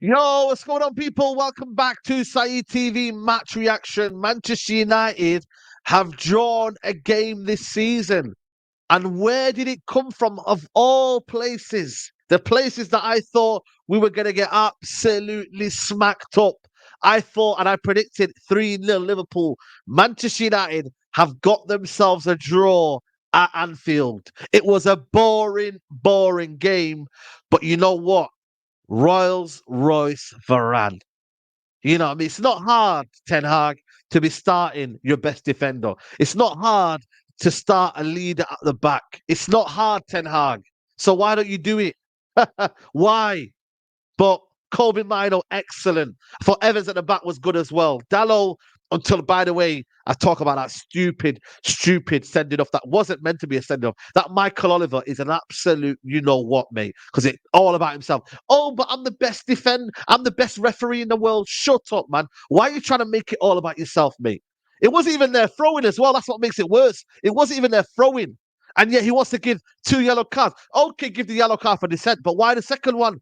Yo, what's going on, people? Welcome back to Saeed TV match reaction. Manchester United have drawn a game this season. And where did it come from, of all places? The places that I thought we were going to get absolutely smacked up. I thought and I predicted 3-0 Liverpool. Manchester United have got themselves a draw at Anfield. It was a boring, boring game. But you know what? Royce, Varane. You know what I mean? It's not hard, Ten Hag, to be starting your best defender. It's not hard to start a leader at the back. It's not hard, Ten Hag. So why don't you do it? Why? But Kobe Mino, excellent. I thought Evans at the back was good as well. Dallo, until, by the way, I talk about that stupid sending off that wasn't meant to be a sending off. That Michael Oliver is an absolute, you know what, mate, because it's all about himself. Oh, but I'm the best I'm the best referee in the world. Shut up, man. Why are you trying to make it all about yourself, mate? It wasn't even their throwing as well. That's what makes it worse. It wasn't even their throwing. And yet he wants to give 2 yellow cards. Okay, give the yellow card for dissent, but why the second one?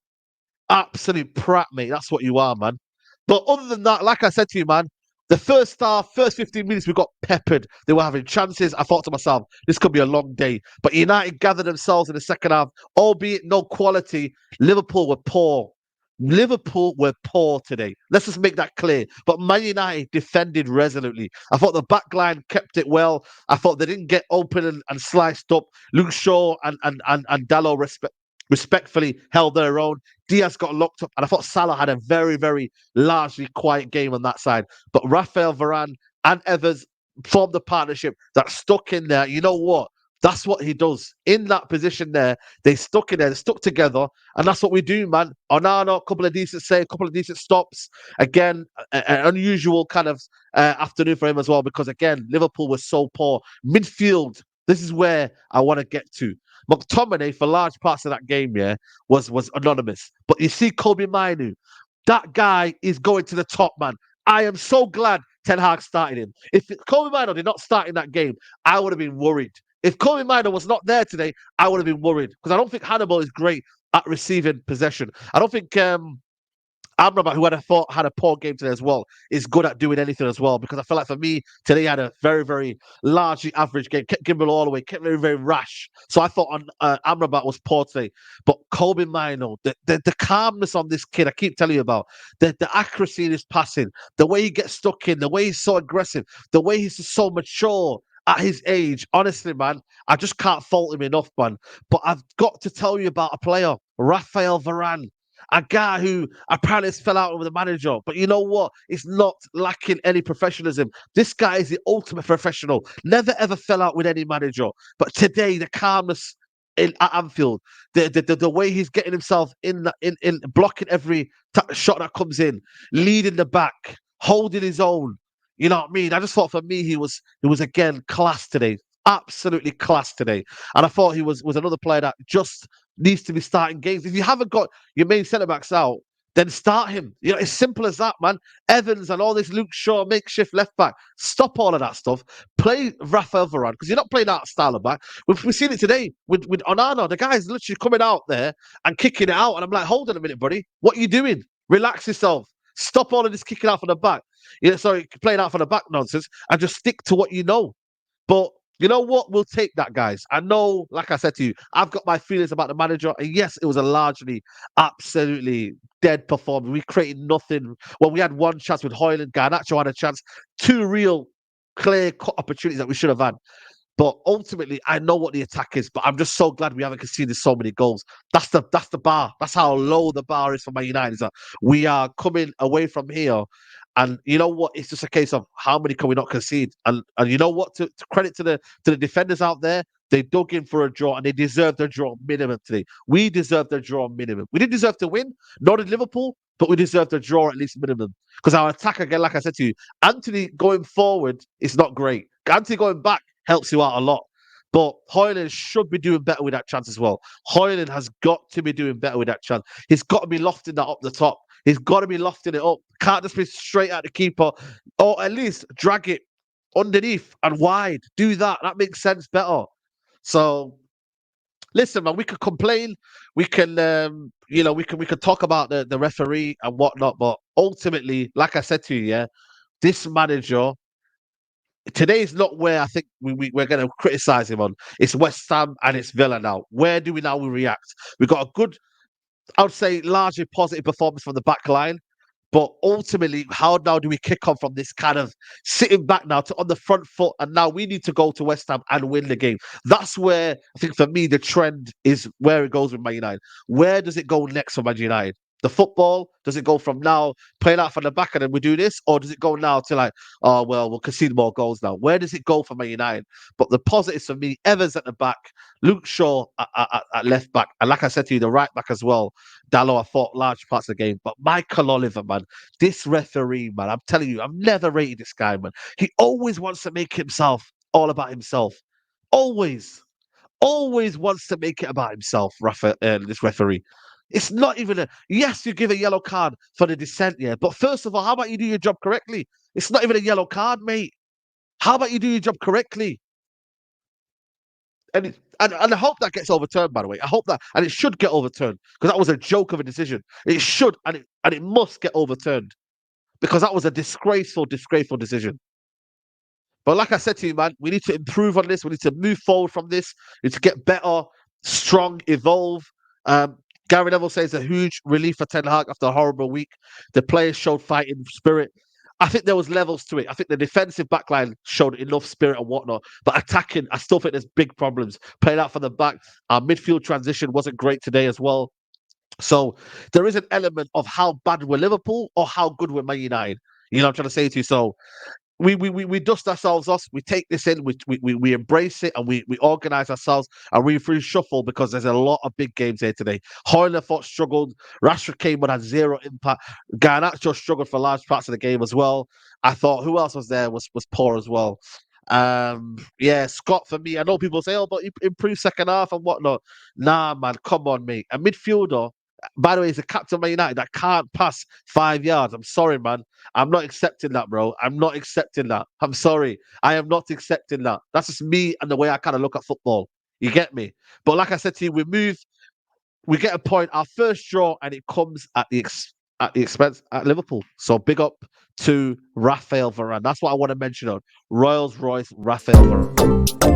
Absolute prat, mate. That's what you are, man. But other than that, like I said to you, man, the first half, first 15 minutes, we got peppered. They were having chances. I thought to myself, this could be a long day. But United gathered themselves in the second half, albeit no quality. Liverpool were poor. Liverpool were poor today. Let's just make that clear. But Man United defended resolutely. I thought the back line kept it well. I thought they didn't get open and sliced up. Luke Shaw and Dallo respectfully held their own. Diaz got locked up, and I thought Salah had a very, very largely quiet game on that side. But Raphael Varane and Evans formed the partnership that stuck in there. You know what? That's what he does in that position there. They stuck in there, they stuck together, and that's what we do, man. Onana, a couple of decent saves, a couple of decent stops. Again, an unusual kind of afternoon for him as well, because again, Liverpool was so poor. Midfield, this is where I want to get to. McTominay, for large parts of that game, yeah, was anonymous. But you see Kobe Mainu, that guy is going to the top, man. I am so glad Ten Hag started him. If Kobe Mainu did not start in that game, I would have been worried. If Kobe Mainu was not there today, I would have been worried, because I don't think Hannibal is great at receiving possession. I don't think Amrabat, who thought had a poor game today as well, is good at doing anything as well. Because I feel like for me, today he had a very, very largely average game, kept giving all the way, kept very, very rash. So I thought on Amrabat was poor today. But Kobe Mino, the calmness on this kid, I keep telling you about, the accuracy in his passing, the way he gets stuck in, the way he's so aggressive, the way he's just so mature at his age. Honestly, man, I just can't fault him enough, man. But I've got to tell you about a player, Raphael Varane. A guy who apparently has fell out with the manager. But you know what? It's not lacking any professionalism. This guy is the ultimate professional. Never ever fell out with any manager. But today, the calmness at Anfield, the way he's getting himself in blocking every shot that comes in, leading the back, holding his own. You know what I mean? I just thought for me he was again class today. Absolutely class today. And I thought he was another player that just needs to be starting games. If you haven't got your main centre backs out, then start him. You know, it's simple as that, man. Evans and all this Luke Shaw makeshift left back. Stop all of that stuff. Play Rafael Varane, because you're not playing that style of back. We've seen it today with Onana. The guy's literally coming out there and kicking it out. And I'm like, hold on a minute, buddy. What are you doing? Relax yourself. Stop all of this kicking out from the back. Sorry, playing out from the back nonsense, and just stick to what you know. But you know what? We'll take that, guys. I know, like I said to you, I've got my feelings about the manager. And yes, it was a largely, absolutely dead performance. We created nothing. Well, we had one chance with Hoyland. Garnacho had a chance. Two real clear-cut opportunities that we should have had. But ultimately, I know what the attack is, but I'm just so glad we haven't conceded so many goals. That's the bar. That's how low the bar is for Man United. Is that we are coming away from here, and you know what? It's just a case of how many can we not concede. And you know what? To credit to the defenders out there, they dug in for a draw, and they deserved their draw minimum today. We deserved their draw minimum. We didn't deserve to win, nor did Liverpool, but we deserved a draw at least minimum. Because our attack, again, like I said to you, Anthony going forward is not great. Anthony going back helps you out a lot. But Hoyland should be doing better with that chance as well. Hoyland has got to be doing better with that chance. He's got to be lofting that up the top. He's got to be lofting it up. Can't just be straight at the keeper, or at least drag it underneath and wide. Do that. That makes sense better. So listen, man, we could complain. we can talk about the referee and whatnot, but ultimately, like I said to you, yeah, this manager today is not where I think we're going to criticize him on. It's West Ham and it's Villa now. Where do we now react? We got a good, I would say, largely positive performance from the back line. But ultimately, how now do we kick on from this kind of sitting back now to on the front foot? And now we need to go to West Ham and win the game. That's where I think for me, the trend is where it goes with Man United. Where does it go next for Man United? The football, does it go from now playing out from the back and then we do this? Or does it go now to like, oh, well, we'll concede more goals now? Where does it go for Man United? But the positives for me, Evans at the back, Luke Shaw at left back. And like I said to you, the right back as well. Dallo, I thought large parts of the game. But Michael Oliver, man, this referee, man, I'm telling you, I've never rated this guy, man. He always wants to make himself all about himself. Always, always wants to make it about himself, this referee. It's not even a yes, you give a yellow card for the dissent, yeah. But first of all, how about you do your job correctly? It's not even a yellow card, mate. How about you do your job correctly? And I hope that gets overturned, by the way. I hope that, and it should get overturned because that was a joke of a decision. It should, and it must get overturned because that was a disgraceful, disgraceful decision. But like I said to you, man, we need to improve on this. We need to move forward from this. We need to get better, strong, evolve. Um, Gary Neville says a huge relief for Ten Hag after a horrible week. The players showed fighting spirit. I think there was levels to it. I think the defensive backline showed enough spirit and whatnot, but attacking, I still think there's big problems. Playing out from the back, our midfield transition wasn't great today as well. So there is an element of how bad we're Liverpool or how good we're Man United. You know what I'm trying to say to you? So we dust ourselves off. We take this in. We embrace it, and we organize ourselves and we free shuffle because there's a lot of big games here today. Hoyler thought struggled. Rashford came but had zero impact. Garnacho struggled for large parts of the game as well. I thought who else was there was poor as well. Yeah, Scott for me. I know people say, oh, but he improved second half and whatnot. Nah, man, come on, mate. A midfielder. By the way, he's a captain of Man United that can't pass 5 yards. I'm sorry, man. I'm not accepting that, bro. I'm not accepting that. I'm sorry. I am not accepting that. That's just me and the way I kind of look at football. You get me? But like I said to you, we get a point. Our first draw, and it comes at the expense at Liverpool. So big up to Raphael Varane. That's what I want to mention on Royce, Raphael Varane.